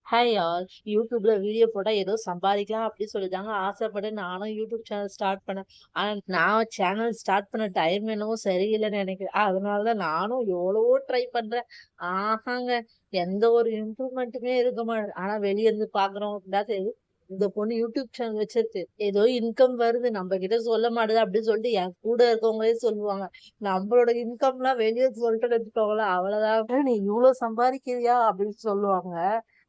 Hi all. யூடியூப்ல video போட்டா ஏதோ சம்பாதிக்கலாம் அப்படி சொல்லிதாங்க ஆசைப்பட்டு நானும் யூடியூப் சேனல் ஸ்டார்ட் பண்ணேன். ஆனா நான் சேனல் ஸ்டார்ட் பண்ண டைம் என்னவோ சரியில்லைன்னு நினைக்கிறேன். அதனாலதான் நானும் எவ்வளவோ ட்ரை பண்றேன். ஆஹாங்க, எந்த ஒரு இம்ப்ரூவ்மெண்ட்டுமே இருக்க மாட்டேங்குது. ஆனா வெளிய இருந்து பாக்குறவங்க தெரியுது, இந்த பொண்ணு யூடியூப் சேனல் வச்சிருக்கு, ஏதோ இன்கம் வருது, நம்ம கிட்ட சொல்ல மாட்டேது அப்படின்னு சொல்லிட்டு என் கூட இருக்கவங்களே சொல்லுவாங்க. நம்மளோட இன்கம்லாம் வெளியே சொல்லிட்டு வச்சுக்கோங்களேன், அவ்வளவுதான். நீ இவ்வளவு சம்பாதிக்கிறியா அப்படின்னு சொல்லுவாங்க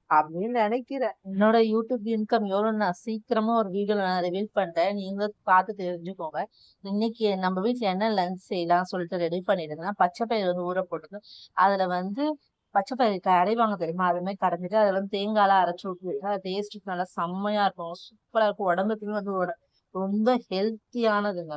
அப்படின்னு நினைக்கிறேன். என்னோட யூடியூப் இன்கம் எவ்வளவு நான் சீக்கிரமா ஒரு வீடியோல நான் ரிவீல் பண்றேன். நீங்களும் பார்த்து தெரிஞ்சுக்கோங்க. இன்னைக்கு நம்ம வீட்ல என்ன லஞ்ச் செய்யலாம் சொல்லிட்டு ரெடி பண்ணிருந்தேன்னா, பச்சை பயிறு வந்து ஊற போட்டுட்டு, அதுல வந்து பச்சை பயிறு கடைவாங்க தெரியுமா? அது மாதிரி கடைஞ்சிட்டு அதுல வந்து தேங்காய்லாம் அரைச்சு ஊத்தி டேஸ்ட்டுக்கு நல்லா செம்மையா இருக்கும். சூப்பரா இருக்கும். உடம்புக்குமே வந்து ரொம்ப ஹெல்த்தியானதுங்க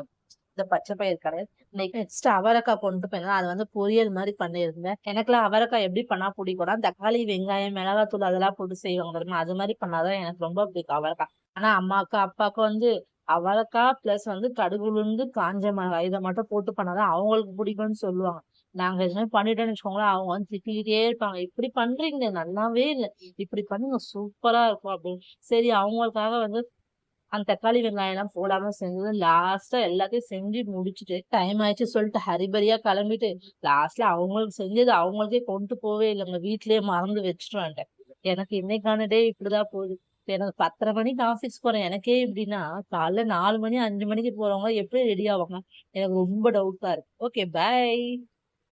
இந்த பச்சை பயிறு கடை. நெக்ஸ்ட் அவரைக்காய் கொண்டு போயிருந்தேன். அது வந்து பொரியல் மாதிரி பண்ணியிருந்தேன். எனக்கெல்லாம் அவரைக்காய் எப்படி பண்ணா பிடிக்கும்னா, தக்காளி, வெங்காயம், மிளகாத்தூள் அதெல்லாம் போட்டு செய்வாங்க தெரியுமா? அது மாதிரி பண்ணாதான் எனக்கு ரொம்ப பிடிக்கும் அவரைக்காய். ஆனா அம்மாக்கு, அப்பாவுக்கு வந்து அவரைக்காய் பிளஸ் வந்து கடுகு, உளுந்து, காஞ்ச மிளகாய் இதை மட்டும் போட்டு பண்ணாதான் அவங்களுக்கு பிடிக்கும்னு சொல்லுவாங்க. நாங்க எதுவுமே பண்ணிட்டோம்னு வச்சுக்கோங்களேன், அவங்க வந்து திட்டிக்கிட்டே இருப்பாங்க. இப்படி பண்றீங்களே நல்லாவே இல்லை, இப்படி பண்ணுங்க சூப்பரா இருக்கும் அப்படின்னு. சரி அவங்களுக்காக வந்து அந்த தக்காளி வெங்காயம் எல்லாம் போடாம செஞ்சது. லாஸ்டா எல்லாத்தையும் செஞ்சு முடிச்சுட்டு டைம் ஆயிடுச்சு சொல்லிட்டு ஹரிபரியா கிளம்பிட்டு லாஸ்ட்ல அவங்களுக்கு செஞ்சது அவங்களுக்கே கொண்டு போவே இல்லைங்க, வீட்லயே மறந்து வச்சுட்டு வந்துட்டேன். எனக்கு இன்னைக்கான டே இப்படிதான் போகுது. இப்ப எனக்கு 10:30 மணிக்கு ஆபீஸ் போறேன். எனக்கே எப்படின்னா காலைல 4 மணி 5 மணிக்கு போறவங்க எப்படி ரெடி ஆவாங்க? எனக்கு ரொம்ப டவுட்டா இருக்கு. Okay, by.